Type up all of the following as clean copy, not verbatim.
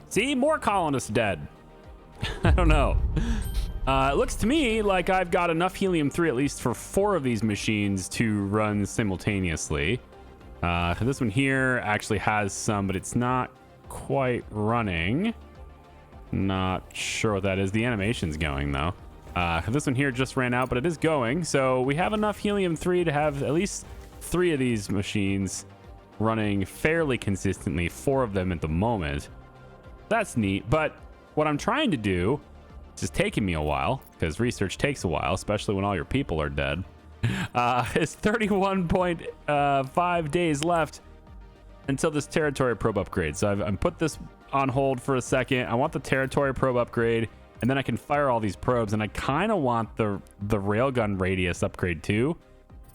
See, more colonists dead. I don't know. It looks to me like I've got enough helium-3 at least for 4 of these machines to run simultaneously. This one here actually has some, but it's not quite running. Not sure what that is. The animation's going though. This one here just ran out, but it is going. So we have enough helium-3 to have at least 3 of these machines running fairly consistently, 4 of them at the moment. That's neat. But what I'm trying to do, which is taking me a while, because research takes a while, especially when all your people are dead, is 31.5 days left until this territory probe upgrade. So I've put this on hold for a second. I want the territory probe upgrade, and then I can fire all these probes. And I kind of want the railgun radius upgrade too,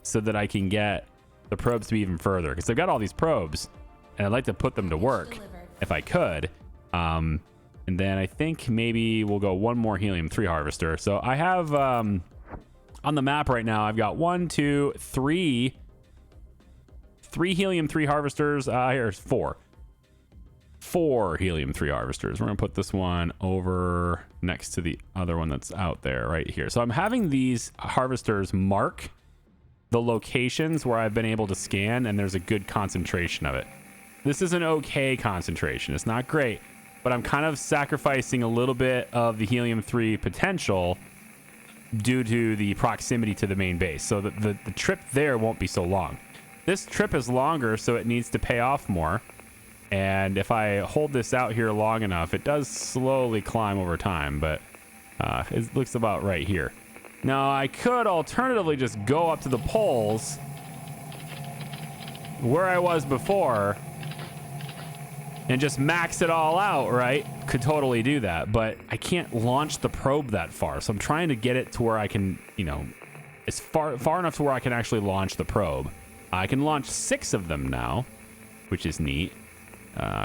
so that I can get the probes to be even further, because I've got all these probes and I'd like to put them to work if I could. And then I think maybe we'll go one more helium-3 harvester. So I have on the map right now, I've got 1, 2, 3 helium-3 harvesters. Here's 4 helium-3 harvesters. We're gonna put this one over next to the other one that's out there right here. So I'm having these harvesters mark the locations where I've been able to scan, and there's a good concentration of it. This is an okay concentration. It's not great, but I'm kind of sacrificing a little bit of the helium-3 potential due to the proximity to the main base. So the trip there won't be so long. This trip is longer, so it needs to pay off more. And if I hold this out here long enough, it does slowly climb over time, but it looks about right here. Now, I could alternatively just go up to the poles where I was before and just max it all out, right? Could totally do that, but I can't launch the probe that far. So I'm trying to get it to where I can, you know, it's far enough to where I can actually launch the probe. I can launch 6 of them now, which is neat.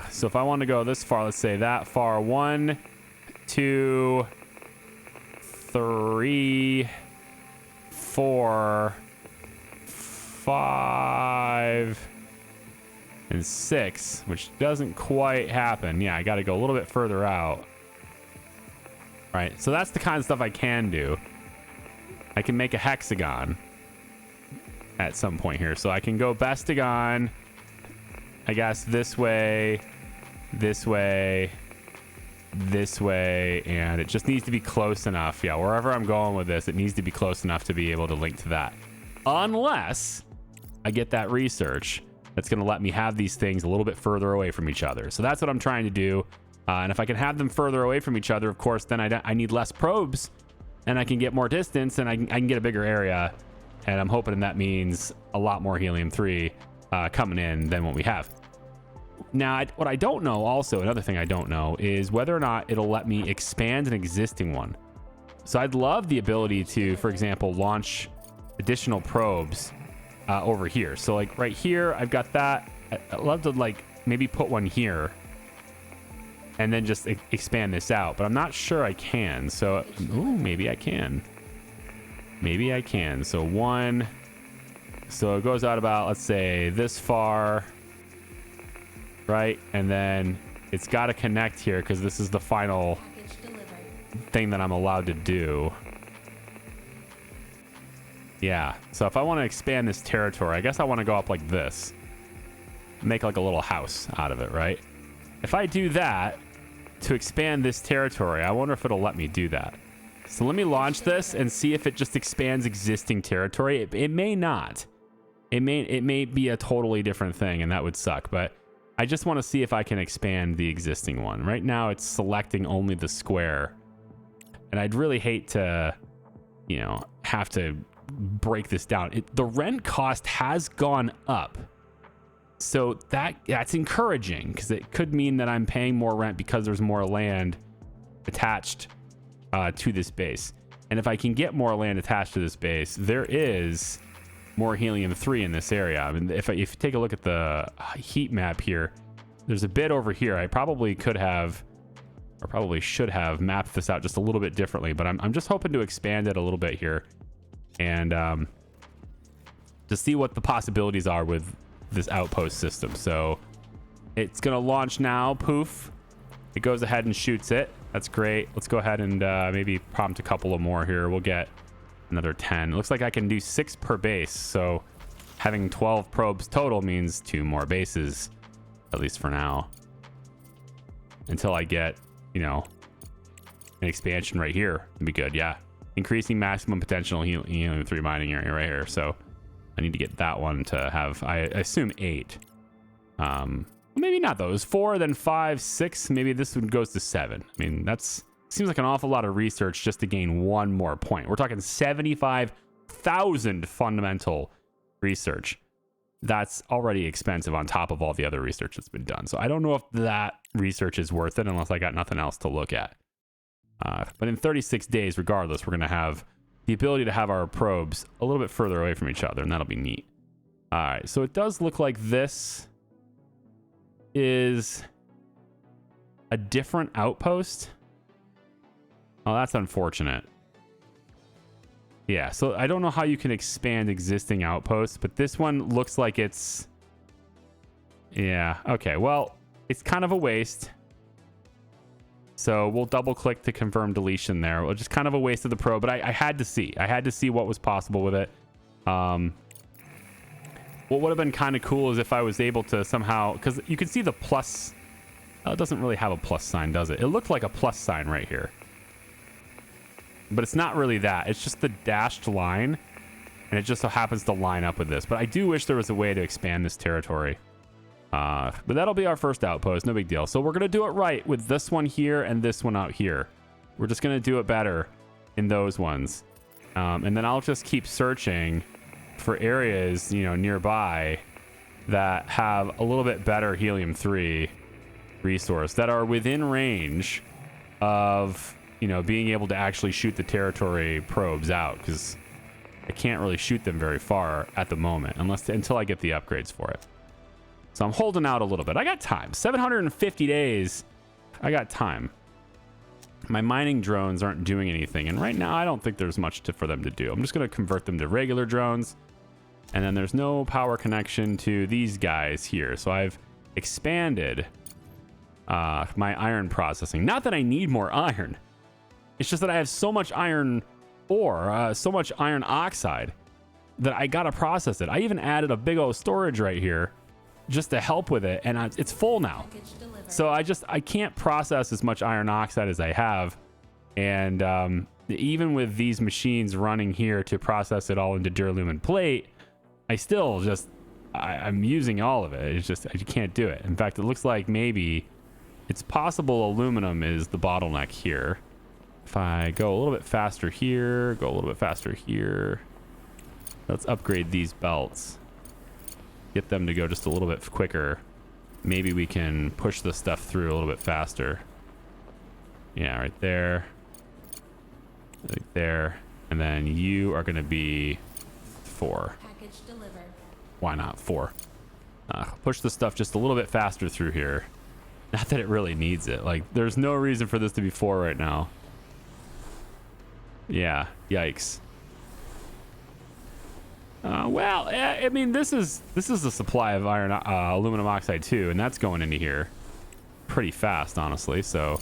So if I want to go this far, let's say that far, 1, 2, 3, 4, 5, and 6, which doesn't quite happen. Yeah, I got to go a little bit further out. Right, so that's the kind of stuff I can do. I can make a hexagon at some point here. So I can go bestagon, I guess, this way, this way, this way, and it just needs to be close enough. Yeah, wherever I'm going with this, it needs to be close enough to be able to link to that. Unless I get that research that's going to let me have these things a little bit further away from each other. So that's what I'm trying to do. And if I can have them further away from each other, of course, then I need less probes, and I can get more distance, and I can get a bigger area. And I'm hoping that means a lot more helium-3 coming in than what we have. Now, what I don't know also, another thing I don't know, is whether or not it'll let me expand an existing one. So I'd love the ability to, for example, launch additional probes over here. So like right here, I've got that. I'd love to like maybe put one here and then just expand this out, but I'm not sure I can. So, ooh, maybe I can. Maybe I can. So 1, so it goes out about, let's say, this far, right? And then it's got to connect here because this is the final thing that I'm allowed to do. Yeah, so if I want to expand this territory, I guess I want to go up like this. Make like a little house out of it, right? If I do that to expand this territory, I wonder if it'll let me do that. So let me launch this and see if it just expands existing territory. It may not. It may be a totally different thing, and that would suck. But I just want to see if I can expand the existing one. Right now, it's selecting only the square. And I'd really hate to, you know, have to break this down. The rent cost has gone up. So that's encouraging, because it could mean that I'm paying more rent because there's more land attached to this base. And if I can get more land attached to this base, there is more helium-3 in this area. I mean, if you take a look at the heat map here, there's a bit over here. I probably could have, or probably should have, mapped this out just a little bit differently, but I'm just hoping to expand it a little bit here and to see what the possibilities are with this outpost system. So it's gonna launch now. Poof. It goes ahead and shoots it. That's great. Let's go ahead and maybe prompt a couple of more here. We'll get another 10. It looks like I can do 6 per base. So having 12 probes total means 2 more bases, at least for now. Until I get, you know, an expansion right here. It'd be good. Yeah. Increasing maximum potential helium 3 mining area right here. So I need to get that one to have, I assume 8. Maybe not those 4, then 5, 6. Maybe this one goes to 7. I mean, that's seems like an awful lot of research just to gain 1 more point. We're talking 75,000 fundamental research. That's already expensive on top of all the other research that's been done. So I don't know if that research is worth it unless I got nothing else to look at. But in 36 days, regardless, we're going to have the ability to have our probes a little bit further away from each other, and that'll be neat. All right, so it does look like this is a different outpost. Oh, that's unfortunate. Yeah, so I don't know how you can expand existing outposts, but this one looks like it's... Yeah, okay, well, it's kind of a waste. So we'll double click to confirm deletion there. Well, just kind of a waste of the probe, but I had to see. I had to see what was possible with it. What would have been kind of cool is if I was able to somehow, because you can see the plus. It doesn't really have a plus sign, does it? It looked like a plus sign right here, but it's not really that. It's just the dashed line, and it just so happens to line up with this. But I do wish there was a way to expand this territory. But that'll be our first outpost. No big deal. So we're going to do it right with this one here and this one out here. We're just going to do it better in those ones. And then I'll just keep searching for areas, you know, nearby that have a little bit better helium-3 resource that are within range of, you know, being able to actually shoot the territory probes out, because I can't really shoot them very far at the moment until I get the upgrades for it. So I'm holding out a little bit. I got time. 750 days. I got time. My mining drones aren't doing anything, and right now I don't think there's much for them to do. I'm just going to convert them to regular drones, and then there's no power connection to these guys here. So I've expanded my iron processing. Not that I need more iron. It's just that I have so much iron ore, so much iron oxide, that I got to process it. I even added a big old storage right here just to help with it, and it's full now. So I can't process as much iron oxide as I have, and even with these machines running here to process it all into duralumin plate, I still I'm using all of it. It's just I can't do it. In fact, it looks like maybe it's possible aluminum is the bottleneck here. If I go a little bit faster here, go a little bit faster here, let's upgrade these belts. Get them to go just a little bit quicker. Maybe we can push the stuff through a little bit faster. Yeah, right there. Right there. And then you are going to be 4. Package delivered. Why not 4? Push the stuff just a little bit faster through here. Not that it really needs it. Like, there's no reason for this to be 4 right now. Yeah, yikes. Well, I mean, this is the supply of iron, aluminum oxide too, and that's going into here pretty fast, honestly. So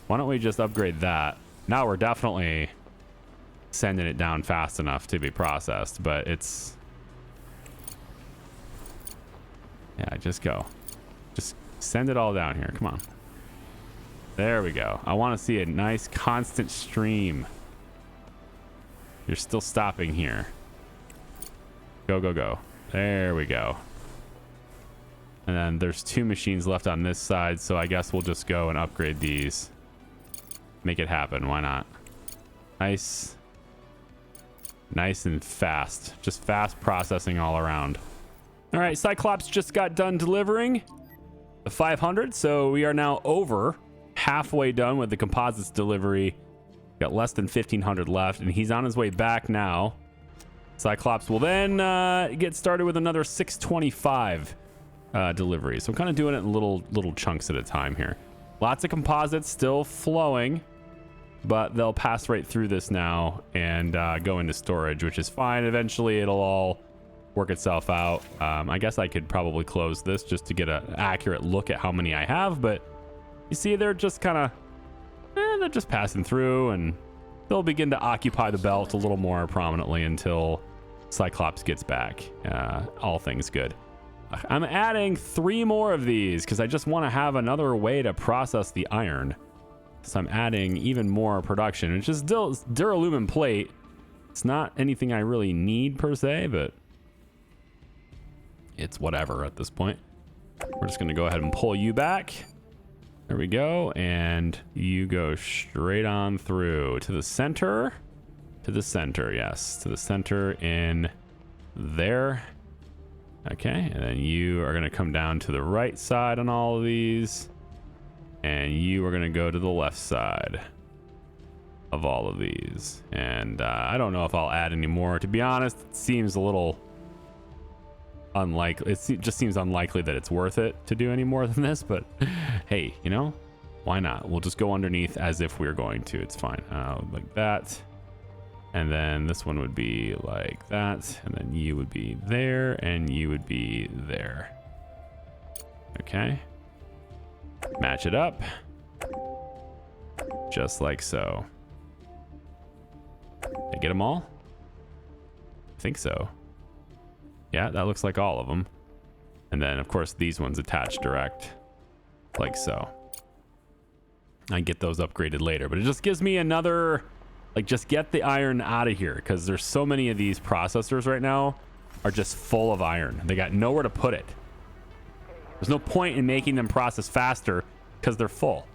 why don't we just upgrade that? Now we're definitely sending it down fast enough to be processed, but it's... Yeah, just send it all down here. Come on. There we go. I want to see a nice constant stream. You're still stopping here. Go, go, go. There we go. And then there's 2 machines left on this side, so I guess we'll just go and upgrade these. Make it happen. Why not? Nice. Nice and fast. Just fast processing all around. All right, Cyclops just got done delivering the 500, so we are now over halfway done with the composites delivery. Got less than 1,500 left, and he's on his way back now. Cyclops will then get started with another 625 delivery. So I'm kind of doing it in little chunks at a time here. Lots of composites still flowing, but they'll pass right through this now and go into storage, which is fine. Eventually, it'll all work itself out. I guess I could probably close this just to get an accurate look at how many I have, but You see, they're just kind of, they're just passing through, and they'll begin to occupy the belt a little more prominently until Cyclops gets back. All things good. I'm adding 3 more of these because I just want to have another way to process the iron. So I'm adding even more production. It's just duralumin plate. It's not anything I really need per se, but it's whatever at this point. We're just going to go ahead and pull you back. There we go. And you go straight on through to the center. To the center, yes. To the center in there. Okay, and then you are going to come down to the right side on all of these. And you are going to go to the left side of all of these. And I don't know if I'll add any more. To be honest, it seems a little unlikely. It just seems unlikely that it's worth it to do any more than this. But hey, you know, why not? We'll just go underneath as if we're going to. It's fine. Like that. And then this one would be like that. And then you would be there. And you would be there. Okay. Match it up. Just like so. Did I get them all? I think so. Yeah, that looks like all of them. And then, of course, these ones attach direct. Like so. I can get those upgraded later. But it just gives me another... Like, just get the iron out of here, because there's so many of these processors right now are just full of iron. They got nowhere to put it. There's no point in making them process faster because they're full.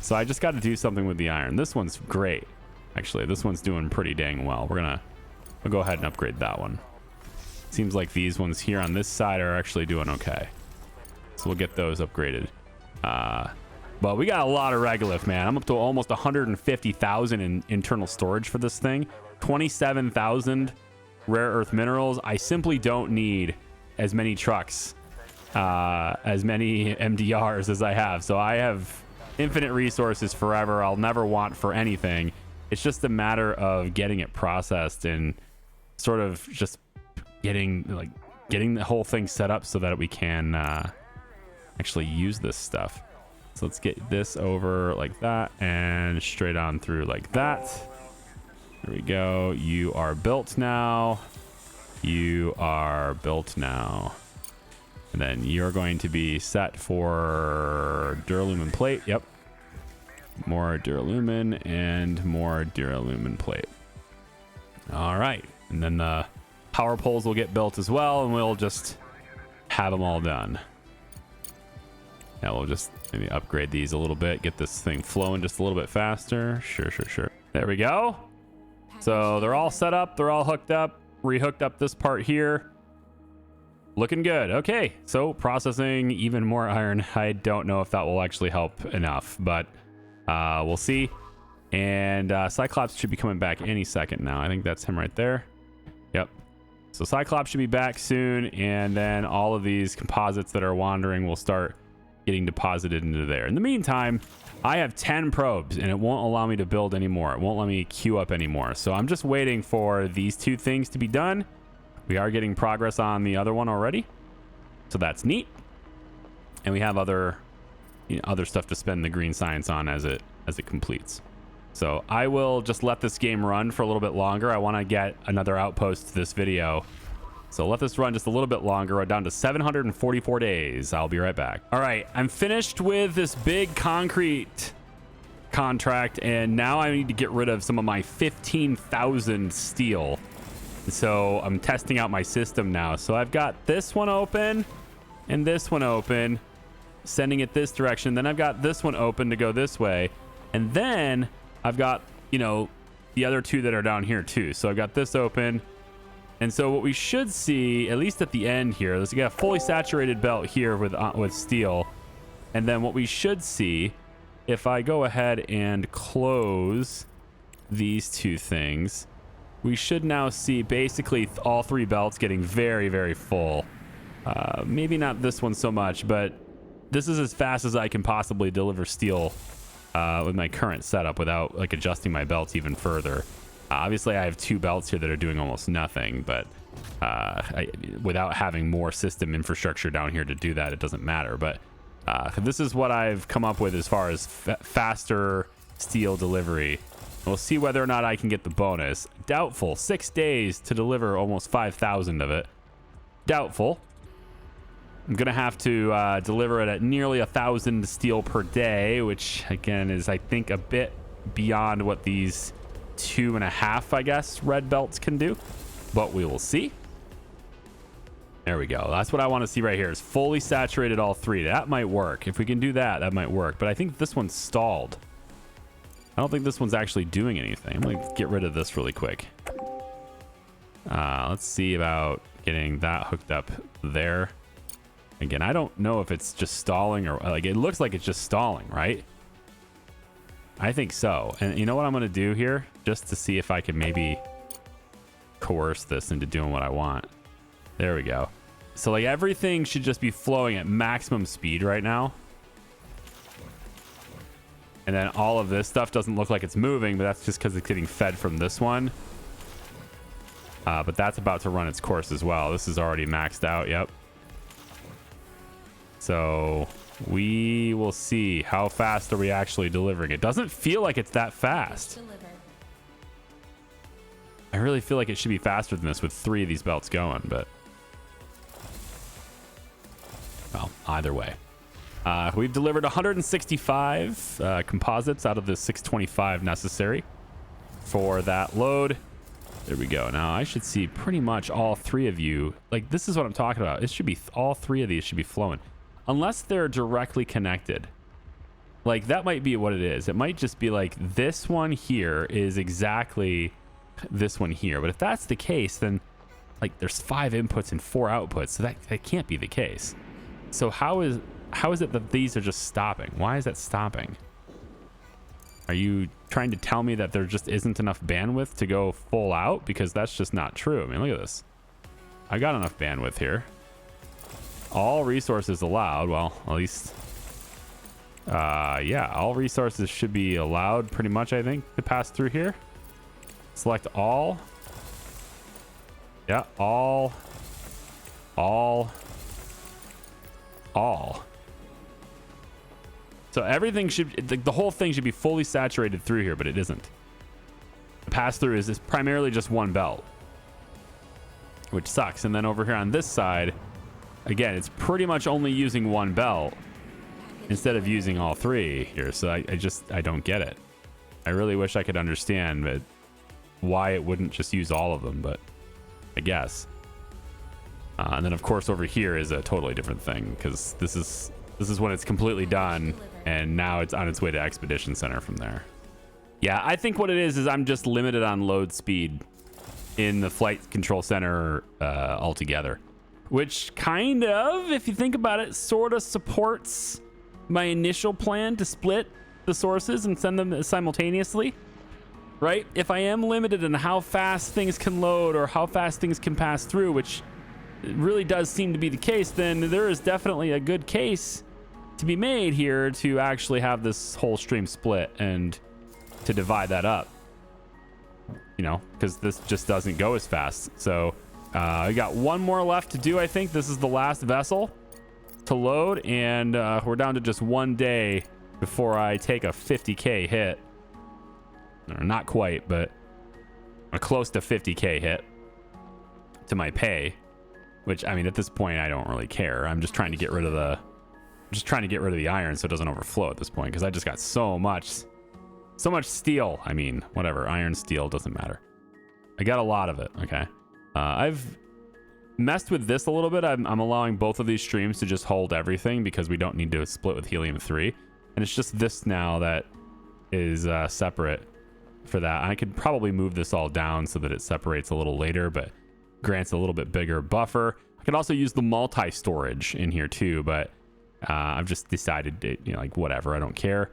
So I just got to do something with the iron. This one's great. Actually, this one's doing pretty dang well. We'll go ahead and upgrade that one. Seems like these ones here on this side are actually doing okay. So we'll get those upgraded. But we got a lot of regolith, man. I'm up to almost 150,000 in internal storage for this thing. 27,000 rare earth minerals. I simply don't need as many trucks, as many MDRs as I have. So I have infinite resources forever. I'll never want for anything. It's just a matter of getting it processed and sort of just getting the whole thing set up so that we can actually use this stuff. So let's get this over like that and straight on through like that. There we go. You are built now. You are built now. And then you're going to be set for duralumin plate. Yep. More duralumin and more duralumin plate. All right. And then the power poles will get built as well, and we'll just have them all done. Now we'll just maybe upgrade these a little bit, get this thing flowing just a little bit faster. Sure. There we go. So they're all set up. They're all hooked up. Rehooked up this part here. Looking good. Okay, so processing even more iron. I don't know if that will actually help enough, but we'll see. And Cyclops should be coming back any second now. I think that's him right there. Yep. So Cyclops should be back soon, and then all of these composites that are wandering will start getting deposited into there. In the meantime, I have 10 probes, and it won't allow me to build anymore. It won't let me queue up anymore. So I'm just waiting for these 2 things to be done. We are getting progress on the other one already, so that's neat. And we have other stuff to spend the green science on as it completes. So I will just let this game run for a little bit longer. I want to get another outpost to this video. So let this run just a little bit longer. We're down to 744 days. I'll be right back. All right, I'm finished with this big concrete contract, and now I need to get rid of some of my 15,000 steel. So I'm testing out my system now. So I've got this one open and this one open, sending it this direction. Then I've got this one open to go this way. And then I've got, the other 2 that are down here too. So I've got this open. And so what we should see, at least at the end here, let's get a fully saturated belt here with steel. And then what we should see, if I go ahead and close these 2 things, we should now see basically all 3 belts getting very, very full. Maybe not this one so much, but this is as fast as I can possibly deliver steel with my current setup without adjusting my belts even further. Obviously, I have 2 belts here that are doing almost nothing, but without having more system infrastructure down here to do that, it doesn't matter. But This is what I've come up with as far as faster steel delivery. We'll see whether or not I can get the bonus. Doubtful. 6 days to deliver almost 5,000 of it. Doubtful. I'm going to have to deliver it at nearly 1,000 steel per day, which, again, is, I think, a bit beyond what these 2.5, I guess, red belts can do. But we will see. There we go. That's what I want to see right here is fully saturated all 3. That might work. If we can do that, that might work. But I think this one's stalled. I don't think this one's actually doing anything. I'm going to get rid of this really quick. Let's see about getting that hooked up there. Again, I don't know if it's just stalling or like it looks like it's just stalling, right? I think so. And you know what I'm going to do here just to see if I can maybe coerce this into doing what I want. There we go. So like everything should just be flowing at maximum speed right now. And then all of this stuff doesn't look like it's moving, but that's just because it's getting fed from this one. But that's about to run its course as well. This is already maxed out. Yep. So we will see how fast are we actually delivering. It doesn't feel like it's that fast. I really feel like it should be faster than this with 3 of these belts going, but well, either way. We've delivered 165 composites out of the 625 necessary for that load. There we go. Now I should see pretty much all 3 of you. Like, this is what I'm talking about. It should be all 3 of these should be flowing unless they're directly connected. Like, that might be what it is. It might just be like this one here is exactly this one here. But if that's the case, then like there's 5 inputs and 4 outputs. So that can't be the case. So how is it that these are just stopping? Why is that stopping? Are you trying to tell me that there just isn't enough bandwidth to go full out? Because that's just not true. I mean, look at this. I got enough bandwidth here. All resources allowed. Well, at least, yeah, all resources should be allowed pretty much, I think, to pass through here. Select all. Yeah, all. So everything should, the whole thing should be fully saturated through here, but it isn't. The pass through is primarily just one belt, which sucks. And then over here on this side, again, it's pretty much only using one belt instead of using all 3 here. So I don't get it. I really wish I could understand why it wouldn't just use all of them, but I guess. And then of course over here is a totally different thing because this is when it's completely done, and now it's on its way to Expedition Center from there. Yeah, I think what it is I'm just limited on load speed in the Flight Control Center altogether, which kind of, if you think about it, sort of supports my initial plan to split the sources and send them simultaneously, right? If I am limited in how fast things can load or how fast things can pass through, which really does seem to be the case, then there is definitely a good case to be made here to actually have this whole stream split and to divide that up, you know, because this just doesn't go as fast. So we got one more left to do. I think this is the last vessel to load, and we're down to just 1 day before I take a 50k hit, or not quite, but a close to 50k hit to my pay, which, I mean, at this point I don't really care. I'm just trying to get rid of the iron so it doesn't overflow at this point, because I just got so much steel. I mean, whatever, iron, steel, doesn't matter. I got a lot of it. Okay. I've messed with this a little bit. I'm allowing both of these streams to just hold everything because we don't need to split with helium-3, and it's just this now that is separate for that. I could probably move this all down so that it separates a little later, but grants a little bit bigger buffer. I could also use the multi-storage in here too, but I've just decided to, you know, like, whatever, I don't care.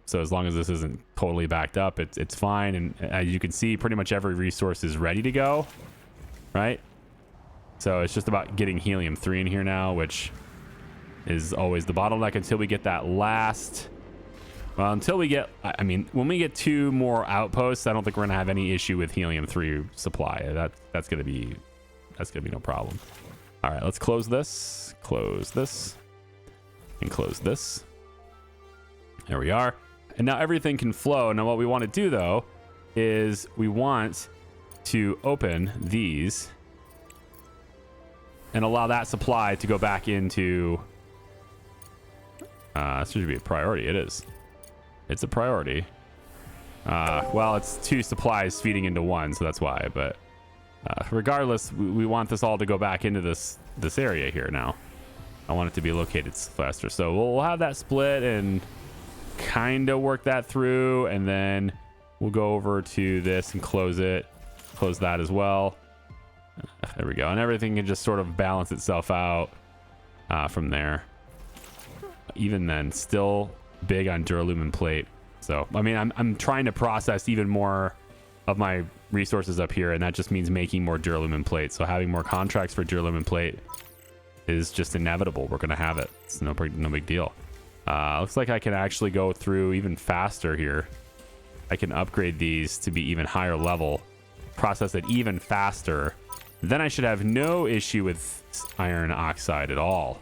So as long as this isn't totally backed up, it's fine. And as you can see, pretty much every resource is ready to go, right? So it's just about getting helium-3 in here now, which is always the bottleneck until we get that last, well, until we get, I mean, when we get 2 more outposts, I don't think we're gonna have any issue with helium-3 supply. That's gonna be no problem. All right, let's close this. and close this. There we are. And now everything can flow. Now what we want to do though is we want to open these and allow that supply to go back into this should be a priority. It is. It's a priority. Well, it's 2 supplies feeding into 1, so that's why. But regardless, we want this all to go back into this area here now. I want it to be located faster. So we'll have that split and kind of work that through, and then we'll go over to this and close it. Close that as well. There we go. And everything can just sort of balance itself out from there. Even then, still big on duralumin plate. So, I mean, I'm trying to process even more of my resources up here, and that just means making more duralumin plate. So having more contracts for duralumin plate is just inevitable. We're going to have it. It's no big deal. Looks like I can actually go through even faster here. I can upgrade these to be even higher level, process it even faster. Then I should have no issue with iron oxide at all.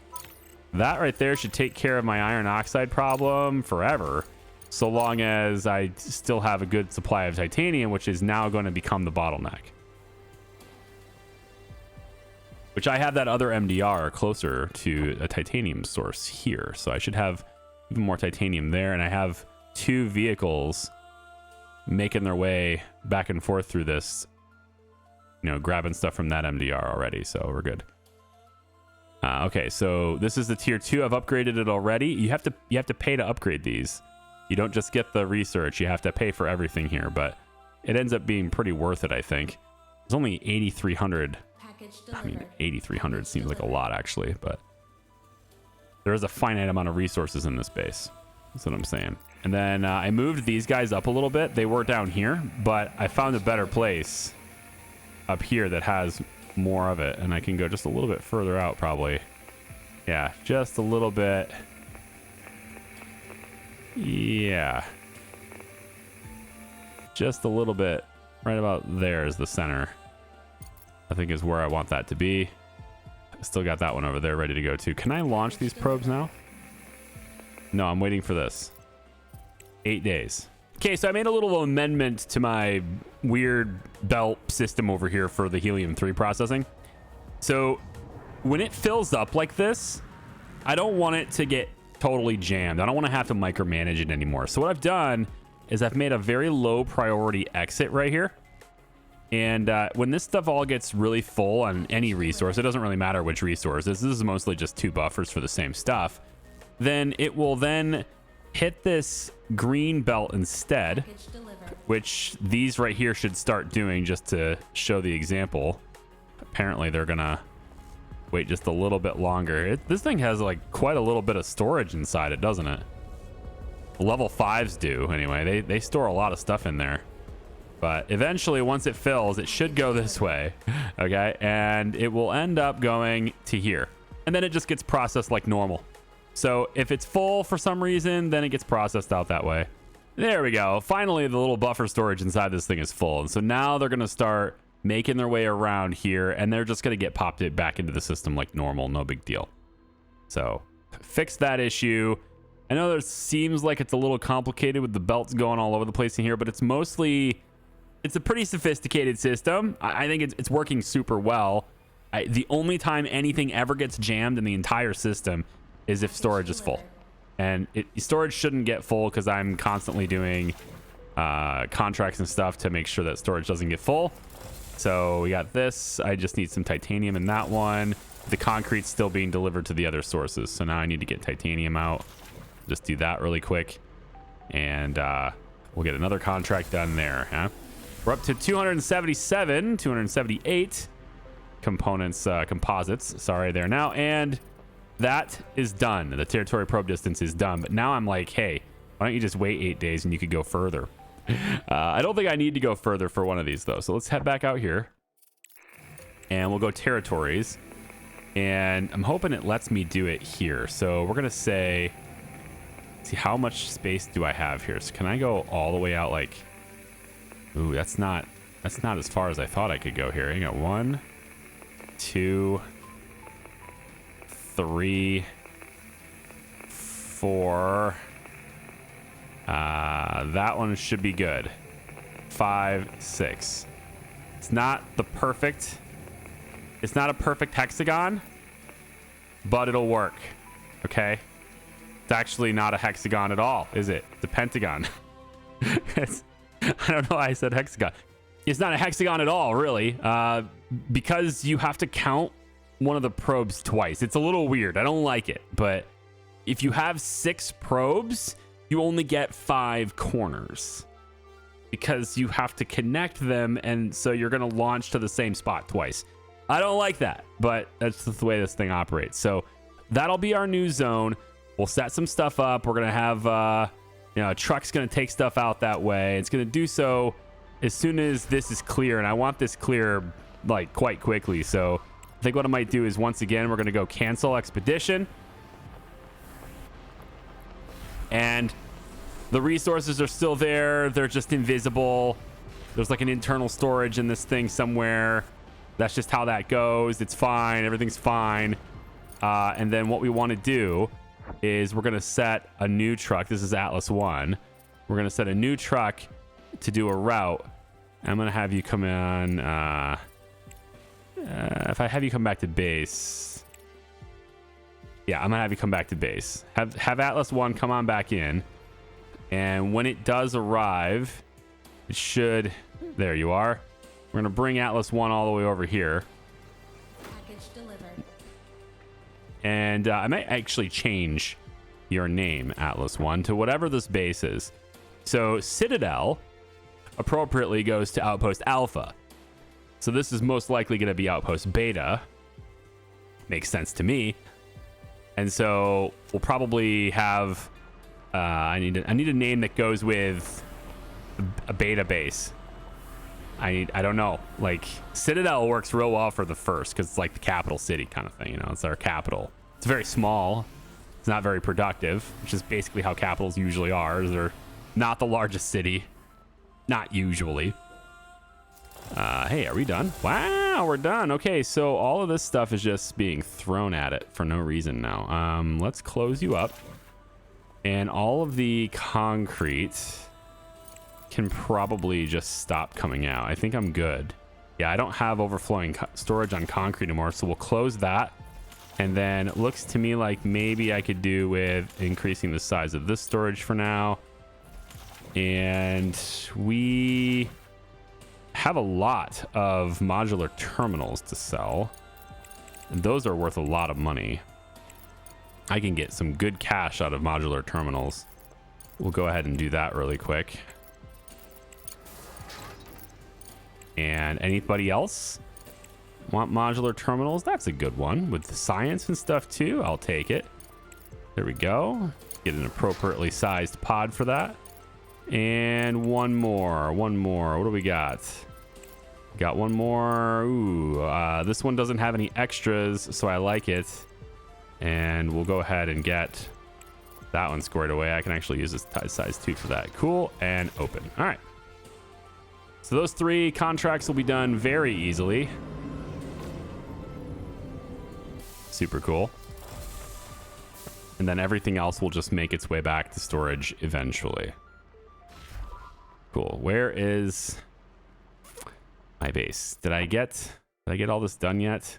That right there should take care of my iron oxide problem forever, so long as I still have a good supply of titanium, which is now going to become the bottleneck. Which I have that other MDR closer to a titanium source here, so I should have even more titanium there, and I have 2 vehicles making their way back and forth through this, you know, grabbing stuff from that MDR already, so we're good. Okay, so this is the tier 2. I've upgraded it already. You have to pay to upgrade these. You don't just get the research. You have to pay for everything here, but it ends up being pretty worth it, I think. It's only 8,300. I mean, 8,300 seems like a lot, actually, but there is a finite amount of resources in this base. That's what I'm saying. And then I moved these guys up a little bit. They were down here, but I found a better place up here that has more of it, and I can go just a little bit further out, probably. Yeah, just a little bit. Yeah, just a little bit. Right about there is the center, I think, is where I want that to be. I still got that one over there ready to go too. Can I launch these probes now? No, I'm waiting for this. 8 days. Okay, so I made a little amendment to my weird belt system over here for the helium-3 processing. So when it fills up like this, I don't want it to get totally jammed. I don't want to have to micromanage it anymore. So what I've done is I've made a very low priority exit right here. And when this stuff all gets really full on any resource, it doesn't really matter which resource. This is mostly just 2 buffers for the same stuff. Then it will then hit this green belt instead, which these right here should start doing, just to show the example. Apparently they're gonna wait just a little bit longer. This thing has like quite a little bit of storage inside it, doesn't it? Level 5s do anyway. They store a lot of stuff in there, but eventually once it fills, it should go this way. Okay, and it will end up going to here, and then it just gets processed like normal. So if it's full for some reason, then it gets processed out that way. There we go. Finally, the little buffer storage inside this thing is full. And so now they're going to start making their way around here, and they're just going to get popped back into the system like normal. No big deal. So fix that issue. I know it seems like it's a little complicated with the belts going all over the place in here, but it's a pretty sophisticated system. I think it's working super well. The only time anything ever gets jammed in the entire system is if storage is full, and storage shouldn't get full because I'm constantly doing contracts and stuff to make sure that storage doesn't get full. So we got this. I just need some titanium in that one. The concrete's still being delivered to the other sources, so now I need to get titanium out. Just do that really quick, and we'll get another contract done there. Huh? We're up to 278 components, composites, sorry, there now, and that is done. The territory probe distance is done. But now I'm like, hey, why don't you just wait 8 days and you could go further? I don't think I need to go further for one of these, though. So let's head back out here. And we'll go territories. And I'm hoping it lets me do it here. So we're going to say, see, how much space do I have here? So can I go all the way out like... Ooh, that's not as far as I thought I could go here. I got 1, 2... 3, for that one should be good. 5, 6. It's not the perfect. It's not a perfect hexagon, but it'll work. Okay. It's actually not a hexagon at all, is it? It's a pentagon. I don't know why I said hexagon. It's not a hexagon at all, really, because you have to count one of the probes twice. It's a little weird. I don't like it, but if you have 6 probes, you only get 5 corners because you have to connect them, and so you're going to launch to the same spot twice. I don't like that, but that's just the way this thing operates. So that'll be our new zone. We'll set some stuff up. We're going to have, a truck's going to take stuff out that way. It's going to do so as soon as this is clear, and I want this clear like quite quickly. So I think what I might do is, once again, we're going to go cancel expedition. And the resources are still there. They're just invisible. There's like an internal storage in this thing somewhere. That's just how that goes. It's fine. Everything's fine. And then what we want to do is we're going to set a new truck. This is Atlas 1. We're going to set a new truck to do a route. I'm going to have you come in. If I have you come back to base. Yeah, I'm going to have you come back to base. Have Atlas 1 come on back in. And when it does arrive, it should... There you are. We're going to bring Atlas 1 all the way over here. Package delivered. And I might actually change your name, Atlas 1, to whatever this base is. So Citadel appropriately goes to Outpost Alpha. So this is most likely going to be Outpost Beta. Makes sense to me. And so we'll probably have... I need a name that goes with a beta base. I don't know. Like, Citadel works real well for the first because it's like the capital city kind of thing. You know, it's our capital. It's very small. It's not very productive, which is basically how capitals usually are. They're not the largest city. Not usually. Hey, are we done? Wow, we're done. Okay, so all of this stuff is just being thrown at it for no reason now. Let's close you up. And all of the concrete can probably just stop coming out. I think I'm good. Yeah, I don't have overflowing storage on concrete anymore, so we'll close that. And then it looks to me like maybe I could do with increasing the size of this storage for now. And we have a lot of modular terminals to sell. And those are worth a lot of money. I can get some good cash out of modular terminals. We'll go ahead and do that really quick. And anybody else want modular terminals? That's a good one with the science and stuff too. I'll take it. There we go. Get an appropriately sized pod for that. And one more. What do we got? Got one more. Ooh, this one doesn't have any extras, so I like it. And we'll go ahead and get that one squared away. I can actually use this size 2 for that. Cool. And open. All right. So those 3 contracts will be done very easily. Super cool. And then everything else will just make its way back to storage eventually. Cool. Where is my base? Did I get all this done yet?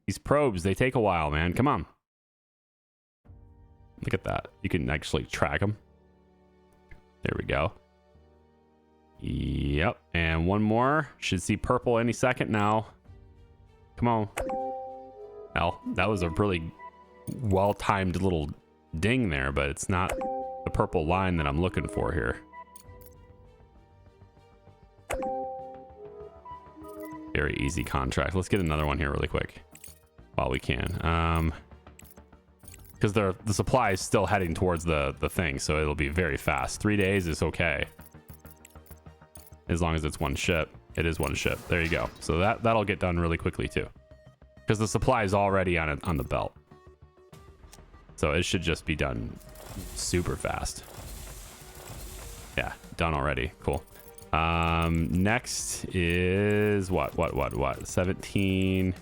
These probes, they take a while, man. Come on. Look at that. You can actually track them. There we go. Yep. And one more. Should see purple any second now. Come on. Well, that was a really well-timed little ding there, but it's not the purple line that I'm looking for here. Very easy contract. Let's get another one here really quick while we can. Because the supply is still heading towards the thing, so it'll be very fast. 3 days is okay. As long as it's one ship. It is one ship. There you go. So that'll get done really quickly too. Because the supply is already on the belt. So it should just be done super fast. Yeah, done already. Cool. Next is what? 17.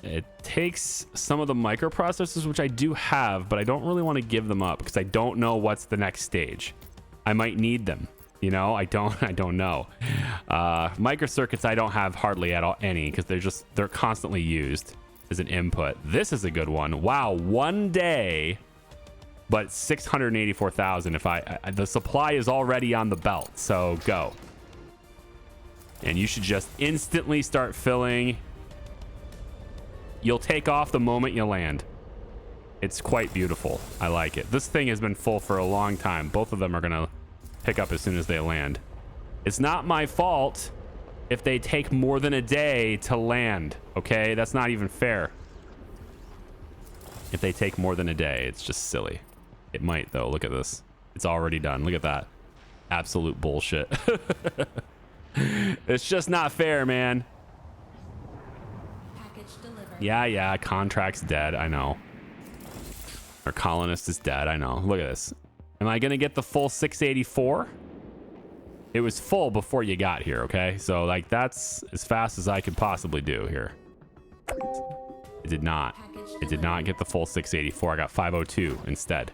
It takes some of the microprocessors, which I do have, but I don't really want to give them up because I don't know what's the next stage. I might need them. You know, I don't know. Microcircuits I don't have hardly at all any because they're constantly used as an input. This is a good one. Wow, 1 day, but 684,000. If the supply is already on the belt, so go. And you should just instantly start filling. You'll take off the moment you land. It's quite beautiful. I like it. This thing has been full for a long time. Both of them are gonna pick up as soon as they land. It's not my fault if they take more than a day to land, okay? That's not even fair. If they take more than a day, it's just silly. It might though. Look at this. It's already done. Look at that. Absolute bullshit. It's just not fair, man. Package delivered. Yeah, contract's dead. I know. Our colonist is dead. I know. Look at this. Am I gonna get the full 684? It was full before you got here, okay? So like that's as fast as I could possibly do here. It did not. It did not get the full 684. I got 502 instead.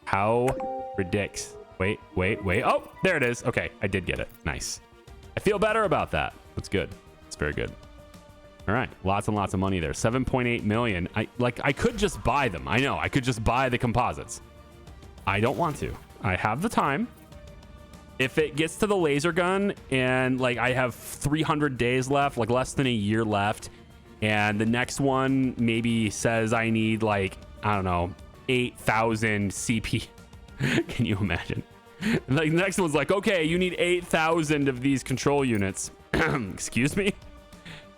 How ridiculous. Wait. Oh, there it is. Okay, I did get it. Nice. I feel better about that. That's good. It's very good. All right, lots and lots of money there. 7.8 million. I could just buy them. I know. I could just buy the composites. I don't want to. I have the time. If it gets to the laser gun and like I have 300 days left, like less than a year left, and the next one maybe says I need like, I don't know, 8,000 CP. Can you imagine? Like the next one's like, okay, you need 8,000 of these control units. Excuse me?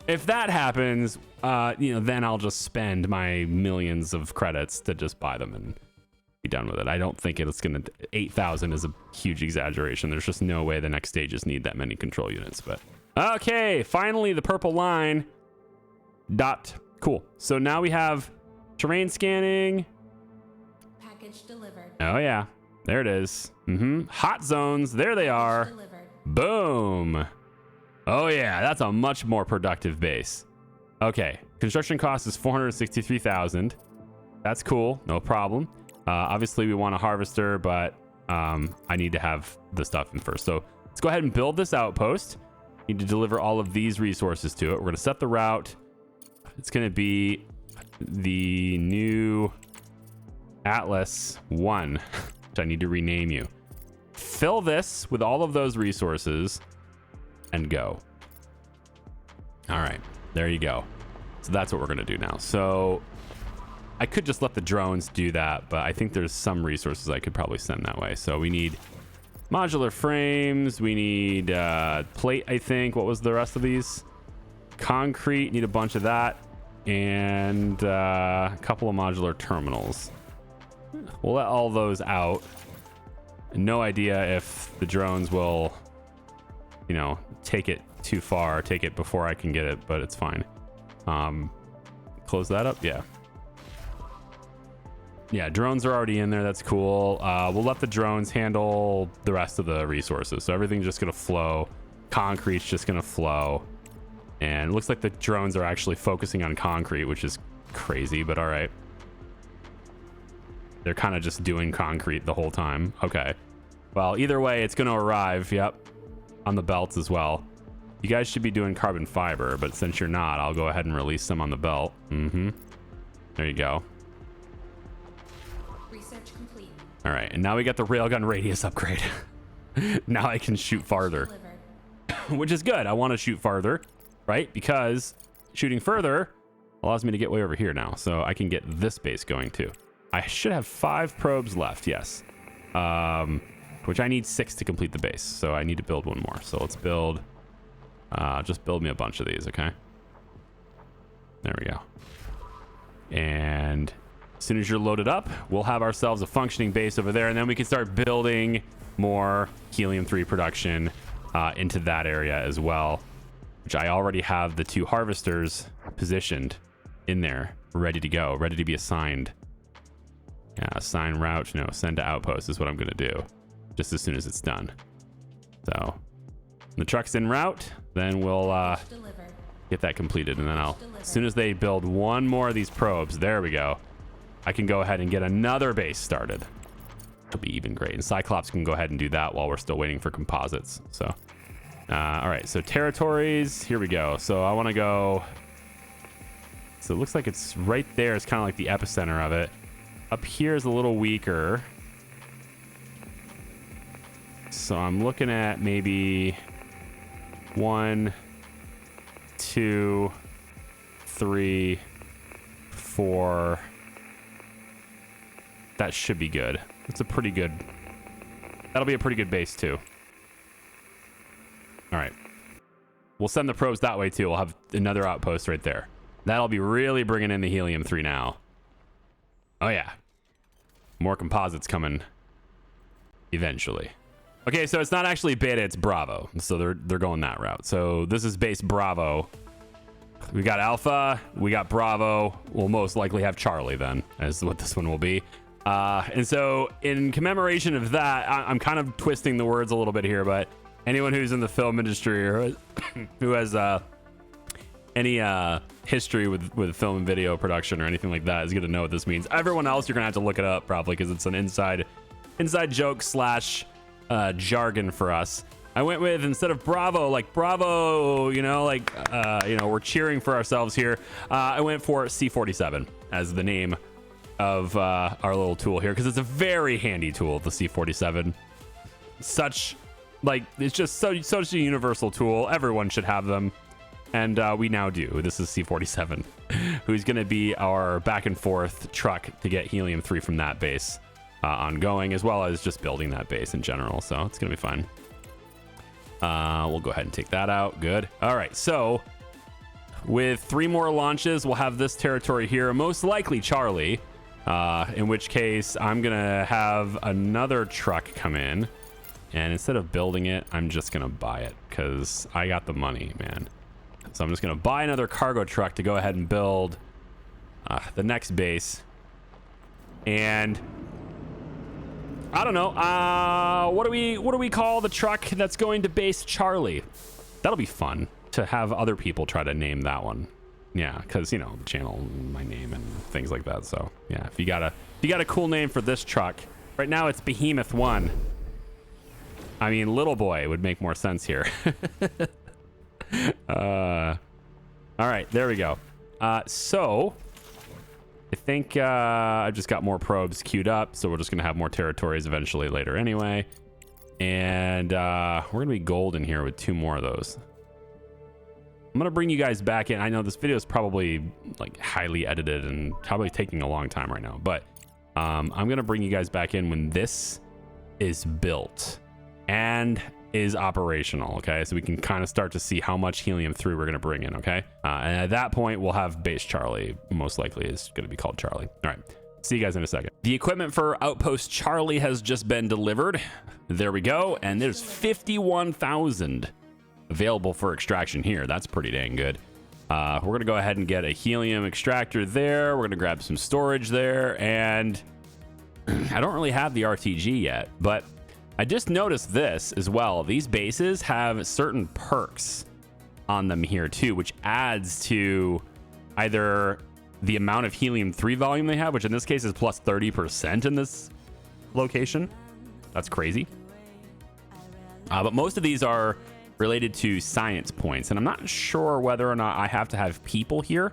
If that happens, then I'll just spend my millions of credits to just buy them and be done with it. I don't think it's gonna 8,000 is a huge exaggeration. There's just no way the next stages need that many control units. But okay, finally the purple line. Dot. Cool. So now we have terrain scanning. Package delivered. Oh yeah, there it is. Hot zones. There they are. Delivered. Boom. Oh yeah, that's a much more productive base. Okay, construction cost is 463,000. That's cool. No problem. Obviously, we want a harvester, but I need to have the stuff in first. So let's go ahead and build this outpost. Need to deliver all of these resources to it. We're going to set the route. It's going to be the new Atlas 1, which I need to rename you. Fill this with all of those resources and go. All right, there you go. So that's what we're going to do now. So I could just let the drones do that, but I think there's some resources I could probably send that way. So we need modular frames. We need plate, I think. What was the rest of these? Concrete, need a bunch of that. And a couple of modular terminals. We'll let all those out. No idea if the drones will, take it too far, take it before I can get it, but it's fine. Close that up. Yeah, drones are already in there. That's cool. We'll let the drones handle the rest of the resources. So everything's just going to flow. Concrete's just going to flow. And it looks like the drones are actually focusing on concrete, which is crazy, but all right. They're kind of just doing concrete the whole time. Okay. Well, either way, it's going to arrive. Yep. On the belts as well. You guys should be doing carbon fiber, but since you're not, I'll go ahead and release some on the belt. There you go. Research complete. All right, and now we got the railgun radius upgrade. Now I can shoot farther, which is good. I want to shoot farther, right? Because shooting further allows me to get way over here now, so I can get this base going too. I should have 5 probes left, yes. Which I need 6 to complete the base, so I need to build one more. So let's build, just build me a bunch of these, okay? There we go. And as soon as you're loaded up, we'll have ourselves a functioning base over there, and then we can start building more helium-3 production into that area as well, which I already have the 2 harvesters positioned in there, ready to go, ready to be assigned. Yeah, assign route, no, send to outpost is what I'm going to do just as soon as it's done. So when the truck's en route, then we'll get that completed, and then as soon as they build one more of these probes, there we go, I can go ahead and get another base started. It'll be even great. And Cyclops can go ahead and do that while we're still waiting for composites. So, all right. So territories, here we go. So I want to go. So it looks like it's right there. It's kind of like the epicenter of it. Up here is a little weaker. So I'm looking at maybe 1, 2, 3, 4. That should be good. It's a pretty good. That'll be a pretty good base too. All right. We'll send the probes that way too. We'll have another outpost right there. That'll be really bringing in the helium-3 now. Oh yeah. More composites coming eventually. Okay, so it's not actually Beta, it's Bravo. So they're going that route. So this is base Bravo. We got Alpha, we got Bravo. We'll most likely have Charlie then, as what this one will be. And so in commemoration of that, I'm kind of twisting the words a little bit here, but anyone who's in the film industry or who has any history with film and video production or anything like that is going to know what this means. Everyone else, you're going to have to look it up probably because it's an inside joke slash jargon for us. I went with, instead of Bravo, like Bravo, you know, like, you know, we're cheering for ourselves here. I went for C47 as the name of our little tool here, because it's a very handy tool, the C47. Such, like, it's just such a universal tool. Everyone should have them, and we now do. This is C47, who's going to be our back and forth truck to get helium-3 from that base ongoing, as well as just building that base in general. So it's going to be fun. We'll go ahead and take that out. Good. All right, so with 3 more launches, we'll have this territory here, most likely Charlie. In which case I'm gonna have another truck come in, and instead of building it, I'm just gonna buy it because I got the money, man. So I'm just gonna buy another cargo truck to go ahead and build the next base. And I don't know, what do we call the truck that's going to base Charlie? That'll be fun to have other people try to name that one. Yeah, because, you know, the channel, my name and things like that. So yeah, if you got a cool name for this truck, right now it's Behemoth 1. I mean, Little Boy would make more sense here. All right, there we go. So I think I just got more probes queued up, so we're just gonna have more territories eventually later anyway. And we're gonna be golden here with 2 more of those. I'm gonna bring you guys back in. I know this video is probably like highly edited and probably taking a long time right now, but I'm gonna bring you guys back in when this is built and is operational. Okay, so we can kind of start to see how much helium-3 we're gonna bring in. Okay, and at that point we'll have base Charlie. Most likely is gonna be called Charlie. All right, see you guys in a second. The equipment for Outpost Charlie has just been delivered. There we go, and there's 51,000 available for extraction here. That's pretty dang good. We're gonna go ahead and get a helium extractor there. We're gonna grab some storage there, and I don't really have the RTG yet, but I just noticed this as well. These bases have certain perks on them here too, which adds to either the amount of helium-3 volume they have, which in this case is plus 30% in this location. That's crazy. But most of these are related to science points, and I'm not sure whether or not I have to have people here.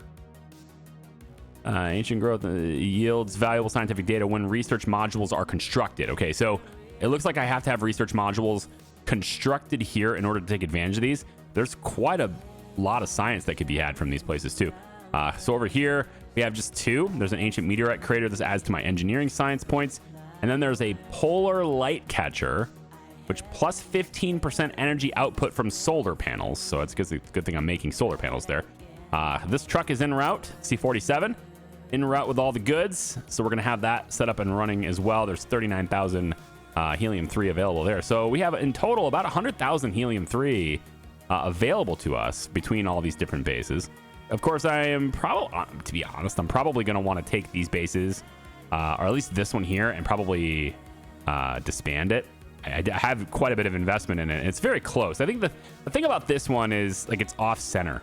Ancient growth yields valuable scientific data when research modules are constructed. Okay, so it looks like I have to have research modules constructed here in order to take advantage of these. There's quite a lot of science that could be had from these places too. So over here we have just 2. There's an ancient meteorite crater. This adds to my engineering science points, and then there's a polar light catcher, which plus 15% energy output from solar panels. So it's a good thing I'm making solar panels there. This truck is en route, C47, en route with all the goods. So we're gonna have that set up and running as well. There's 39,000 helium-3 available there. So we have in total about 100,000 helium-3 available to us between all these different bases. Of course, I am probably, to be honest, I'm probably gonna wanna take these bases, or at least this one here, and probably disband it. I have quite a bit of investment in it. It's very close. I think the thing about this one is like it's off center.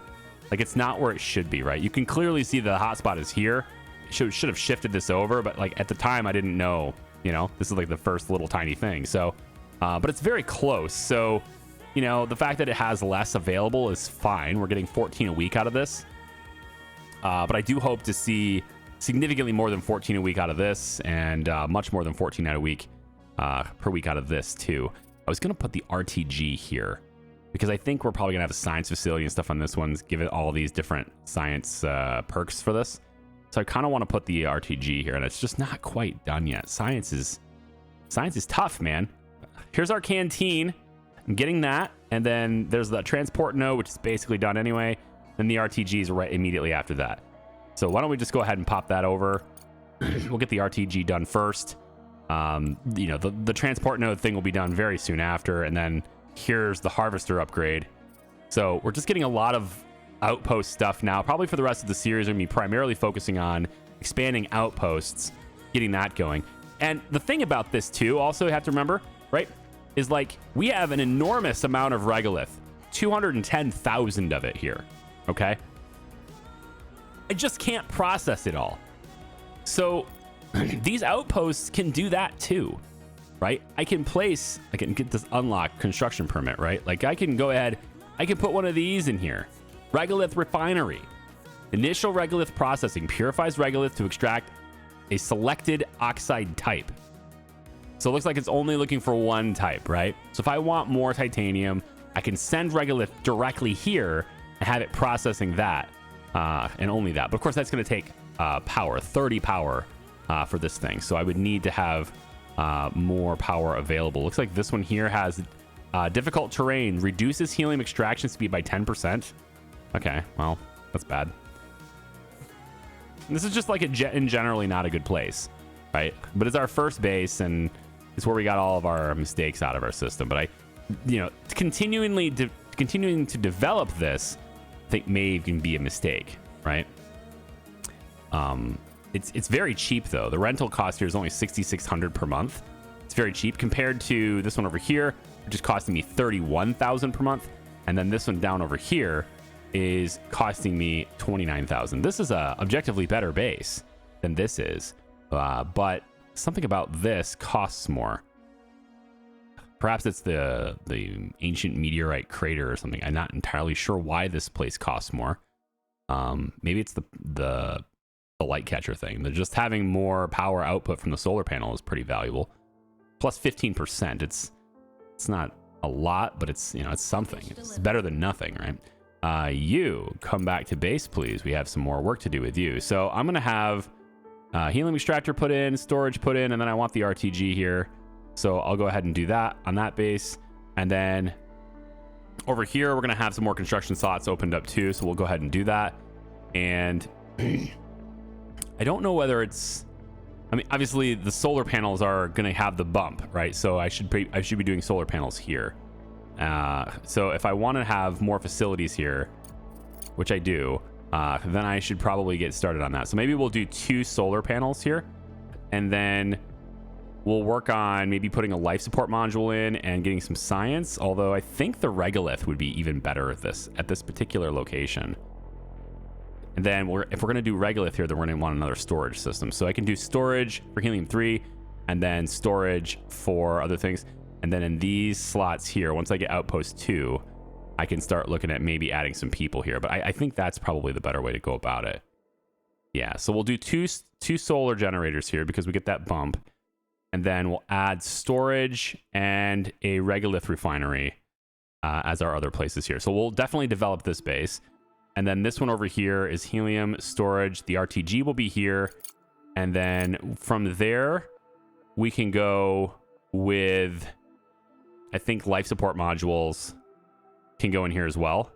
Like, it's not where it should be, right? You can clearly see the hotspot is here. Should have shifted this over, but like at the time I didn't know, you know, this is like the first little tiny thing. So, but it's very close. So, you know, the fact that it has less available is fine. We're getting 14 a week out of this. But I do hope to see significantly more than 14 a week out of this, and much more than 14 out a week per week out of this too. I was going to put the RTG here because I think we're probably going to have a science facility and stuff on this one, give it all these different science perks for this. So I kind of want to put the RTG here, and it's just not quite done yet. Science is tough, man. Here's our canteen. I'm getting that. And then there's the transport node, which is basically done anyway. And the RTG is right immediately after that. So why don't we just go ahead and pop that over? We'll get the RTG done first. You know, the transport node thing will be done very soon after. And then here's the harvester upgrade. So we're just getting a lot of outpost stuff now. Probably for the rest of the series, we're going to be primarily focusing on expanding outposts, getting that going. And the thing about this too, also you have to remember, right, is like we have an enormous amount of regolith, 210,000 of it here. Okay, I just can't process it all. So these outposts can do that too, right? I can get this unlock construction permit, right? Like I can go ahead, I can put one of these in here. Regolith refinery. Initial regolith processing purifies regolith to extract a selected oxide type. So it looks like it's only looking for one type, right? So if I want more titanium, I can send regolith directly here and have it processing that and only that. But of course, that's going to take power, 30 power for this thing. So I would need to have more power available. Looks like this one here has difficult terrain, reduces helium extraction speed by 10%. Okay, well, that's bad. This is just like in generally not a good place, right? But it's our first base, and it's where we got all of our mistakes out of our system. But you know, continuing to develop this, I think may even be a mistake, right? It's very cheap though. The rental cost here is only $6,600 per month. It's very cheap compared to this one over here, which is costing me $31,000 per month, and then this one down over here is costing me $29,000. This is a objectively better base than this is, but something about this costs more. Perhaps it's the ancient meteorite crater or something. I'm not entirely sure why this place costs more. Maybe it's the light catcher thing. They're just having more power output from the solar panel is pretty valuable. Plus 15%. It's not a lot, but it's, you know, it's something. It's better than nothing, right? You come back to base, please. We have some more work to do with you. So I'm gonna have helium extractor put in, storage put in, and then I want the RTG here. So I'll go ahead and do that on that base. And then over here, we're gonna have some more construction slots opened up too. So we'll go ahead and do that. And I don't know whether it's, I mean, obviously the solar panels are gonna have the bump, right? So I should be doing solar panels here. So if I want to have more facilities here, which I do, then I should probably get started on that. So maybe we'll do 2 solar panels here, and then we'll work on maybe putting a life support module in and getting some science. Although I think the regolith would be even better at this particular location. And then if we're going to do regolith here, then we're going to want another storage system. So I can do storage for helium-3 and then storage for other things. And then in these slots here, once I get outpost 2, I can start looking at maybe adding some people here. But I think that's probably the better way to go about it. Yeah, so we'll do two solar generators here because we get that bump. And then we'll add storage and a regolith refinery as our other places here. So we'll definitely develop this base. And then this one over here is helium storage. The RTG will be here. And then from there, we can go with, I think, life support modules can go in here as well.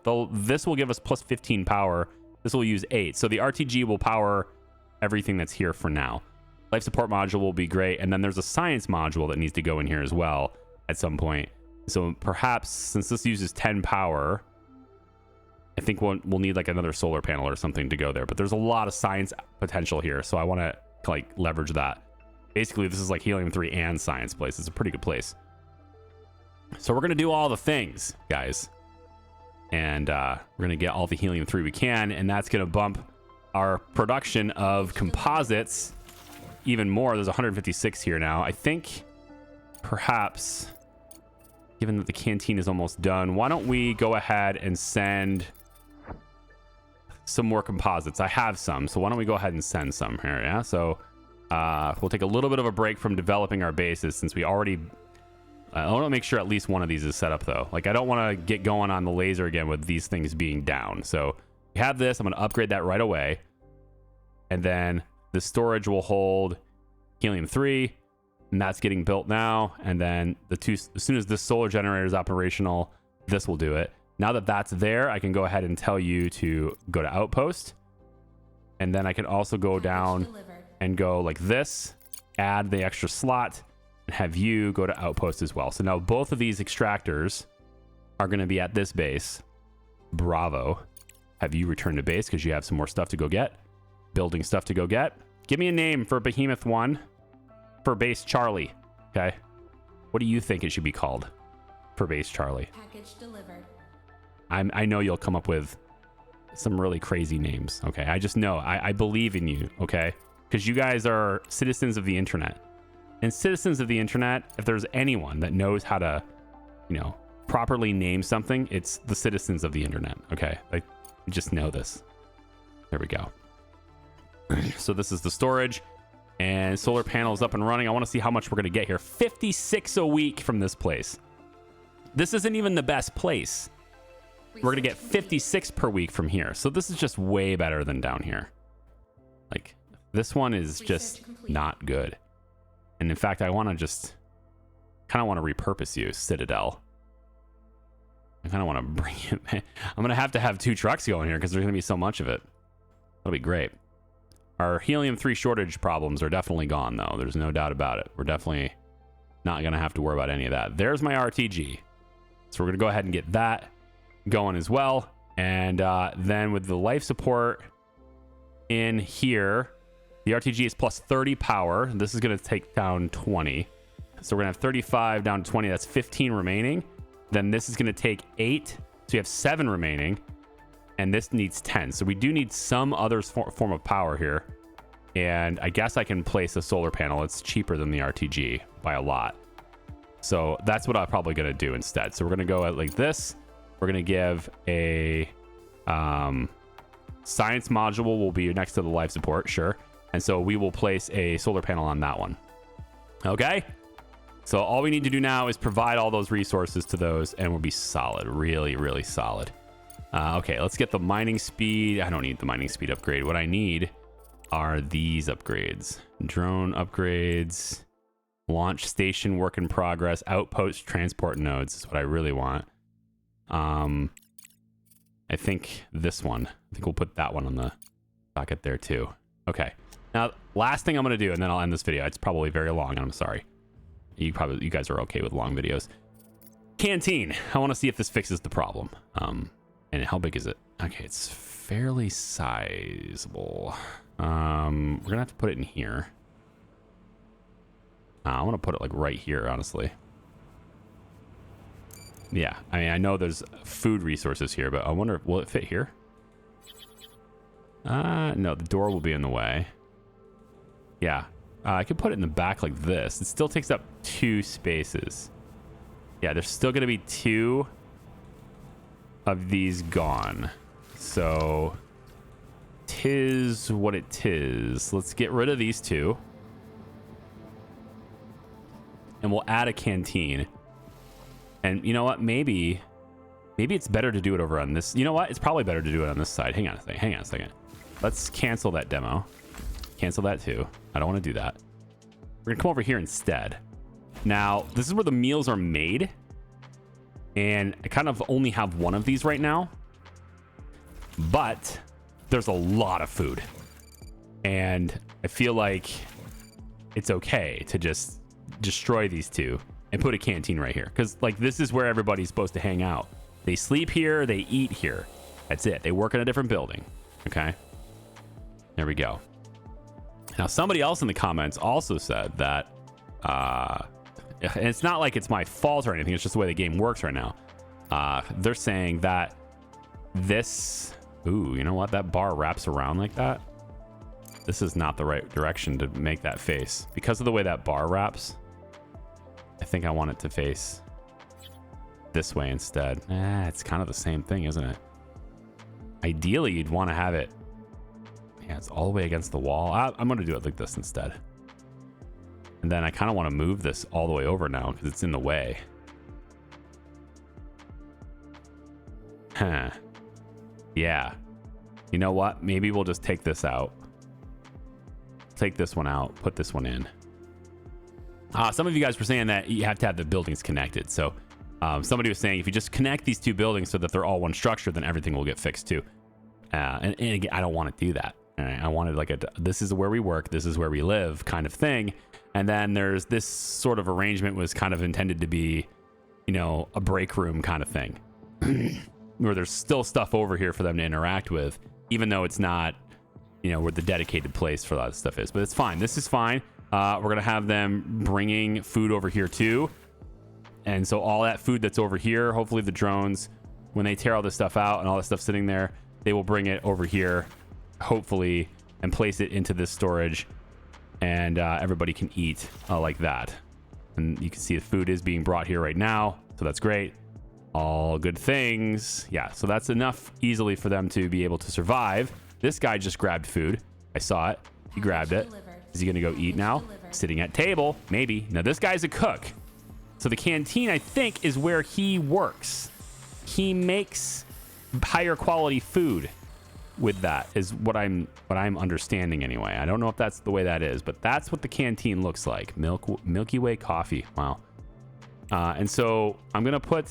Though this will give us plus 15 power. This will use 8. So the RTG will power everything that's here for now. Life support module will be great. And then there's a science module that needs to go in here as well at some point. So perhaps since this uses 10 power, I think we'll need like another solar panel or something to go there. But there's a lot of science potential here. So I want to like leverage that. Basically, this is like helium-3 and science place. It's a pretty good place. So we're going to do all the things, guys. and we're gonna get all the helium-3 we can, and that's gonna bump our production of composites even more. There's 156 here now. I think perhaps, given that the canteen is almost done, why don't we go ahead and send some more composites? I have some, so why don't we go ahead and send some here? Yeah, so we'll take a little bit of a break from developing our bases since we already I want to make sure at least one of these is set up though. Like, I don't want to get going on the laser again with these things being down. So we have this. I'm going to upgrade that right away, and then the storage will hold helium-3, and that's getting built now. And then as soon as this solar generator is operational, this will do it. Now that that's there, I can go ahead and tell you to go to outpost, and then I can also go down and go like this, add the extra slot, and have you go to outpost as well. So now both of these extractors are going to be at this base. Bravo. Have you return to base because you have some more stuff to go get. Building stuff to go get. Give me a name for Behemoth 1 for base Charlie. Okay. What do you think it should be called for base Charlie? Package delivered. I know you'll come up with some really crazy names. Okay. I just know. I believe in you. Okay. Because you guys are citizens of the internet. And citizens of the internet, if there's anyone that knows how to, properly name something, it's the citizens of the internet. Okay. Like, you just know this. There we go. So this is the storage, and solar panels up and running. I want to see how much we're going to get here. 56 a week from this place. This isn't even the best place. We're going to get 56 per week from here. So this is just way better than down here. Like, this one is just not good. And in fact, I want to just kind of want to repurpose you, Citadel. I kind of want to bring it back. I'm going to have 2 trucks going here because there's going to be so much of it. That'll be great. Our helium-3 shortage problems are definitely gone, though. There's no doubt about it. We're definitely not going to have to worry about any of that. There's my RTG. So we're going to go ahead and get that going as well. And then with the life support in here, the RTG is plus 30 power. This is going to take down 20. So we're going to have 35 down to 20. That's 15 remaining. Then this is going to take 8. So you have 7 remaining. And this needs 10. So we do need some other form of power here. And I guess I can place a solar panel. It's cheaper than the RTG by a lot. So that's what I'm probably going to do instead. So we're going to go at like this. We're going to give a science module will be next to the life support. Sure. And so we will place a solar panel on that one. Okay. So all we need to do now is provide all those resources to those, and we'll be solid. Really, really solid. Okay, let's get the mining speed. I don't need the mining speed upgrade. What I need are these upgrades. Drone upgrades, launch station work in progress, outpost transport nodes is what I really want. I think this one. I think we'll put that one on the docket there too. Okay. Now, last thing I'm going to do, and then I'll end this video. It's probably very long, and I'm sorry. You guys are okay with long videos. Canteen. I want to see if this fixes the problem. And how big is it? Okay, it's fairly sizable. We're gonna have to put it in here. I want to put it like right here, honestly. Yeah, I mean, I know there's food resources here, but I wonder, will it fit here? No, the door will be in the way. Yeah, I could put it in the back like this. It still takes up 2 spaces. Yeah, there's still gonna be 2 of these gone. So tis what it tis. Let's get rid of these 2. And we'll add a canteen. And you know what? Maybe it's better to do it over on this. You know what? It's probably better to do it on this side. Hang on a second. Let's cancel that demo. Cancel that too. I don't want to do that. We're gonna come over here instead. Now, this is where the meals are made. And I kind of only have 1 of these right now. But there's a lot of food. And I feel like it's okay to just destroy these 2 and put a canteen right here. Because, like, this is where everybody's supposed to hang out. They sleep here. They eat here. That's it. They work in a different building. Okay. There we go. Now, somebody else in the comments also said that... and it's not like it's my fault or anything. It's just the way the game works right now. They're saying that this. Ooh, you know what? That bar wraps around like that. This is not the right direction to make that face. Because of the way that bar wraps, I think I want it to face this way instead. It's kind of the same thing, isn't it? Ideally, you'd want to have it. Yeah, it's all the way against the wall. I'm going to do it like this instead. And then I kind of want to move this all the way over now because it's in the way. Huh. Yeah. You know what? Maybe we'll just take this out. Take this one out. Put this one in. Some of you guys were saying that you have to have the buildings connected. So somebody was saying if you just connect these two buildings so that they're all one structure, then everything will get fixed too. And again, I don't want to do that. I wanted like this is where we work, this is where we live kind of thing. And then there's this sort of arrangement was kind of intended to be, you know, a break room kind of thing. Where there's still stuff over here for them to interact with, even though it's not, you know, where the dedicated place for that stuff is. But it's fine. This is fine. We're going to have them bringing food over here too. And so all that food that's over here, hopefully the drones, when they tear all this stuff out and all this stuff sitting there, they will bring it over here, hopefully, and place it into this storage. And everybody can eat like that. And you can see the food is being brought here right now. So that's great. All good things. Yeah, so that's enough easily for them to be able to survive. This guy just grabbed food. I saw it. He grabbed it. Is he going to go eat now? Sitting at table. Maybe. Now, this guy's a cook. So the canteen, I think, is where he works. He makes higher quality food with that, is what I'm understanding anyway. I don't know if that's the way that is, but that's what the canteen looks like. Milky Way coffee. Wow. And so I'm gonna put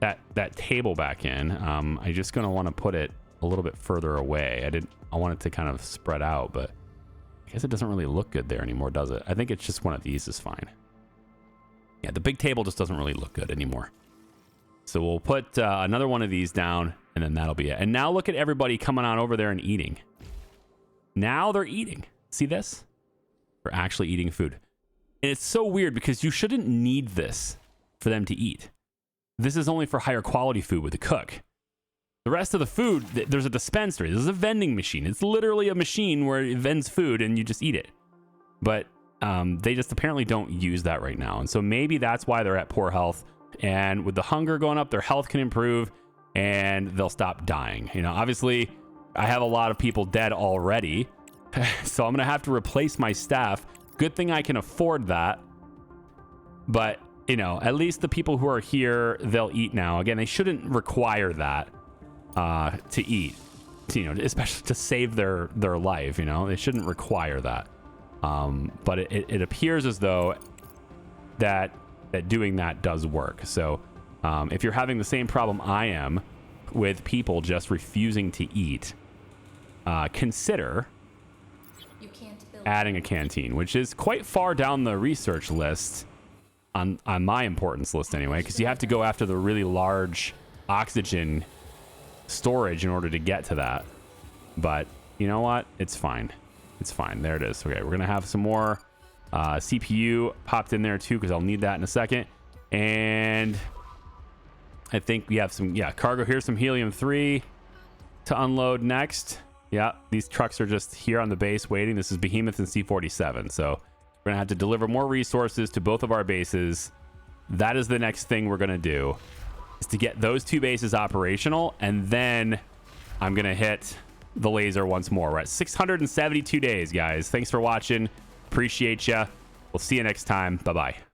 that table back in. I just gonna want to put it a little bit further away. I want it to kind of spread out, but I guess it doesn't really look good there anymore, does it? I think it's just one of these is fine. Yeah, the big table just doesn't really look good anymore. So we'll put another one of these down, and then that'll be it. And now look at everybody coming on over there and eating. Now they're eating. See this? We're actually eating food. And it's so weird because you shouldn't need this for them to eat. This is only for higher quality food with the cook. The rest of the food, there's a dispensary. This is a vending machine. It's literally a machine where it vends food and you just eat it. But they just apparently don't use that right now. And so maybe that's why they're at poor health. And with the hunger going up, their health can improve and they'll stop dying. You know, obviously, I have a lot of people dead already. So I'm going to have to replace my staff. Good thing I can afford that. But, you know, at least the people who are here, they'll eat now. Again, they shouldn't require that to eat, you know, especially to save their life. You know, they shouldn't require that. But it appears as though that doing that does work. So if you're having the same problem I am with people just refusing to eat, consider adding a canteen, which is quite far down the research list on my importance list anyway, because you have to go after the really large oxygen storage in order to get to that. But you know what? It's fine. It's fine. There it is. Okay, we're going to have some more CPU popped in there too, because I'll need that in a second. And I think we have some, cargo here, some helium-3 to unload next. Yeah, these trucks are just here on the base waiting. This is Behemoth and C-47. So we're going to have to deliver more resources to both of our bases. That is the next thing we're going to do, is to get those two bases operational. And then I'm going to hit the laser once more. We're at 672 days, guys. Thanks for watching. Appreciate ya. We'll see you next time. Bye-bye.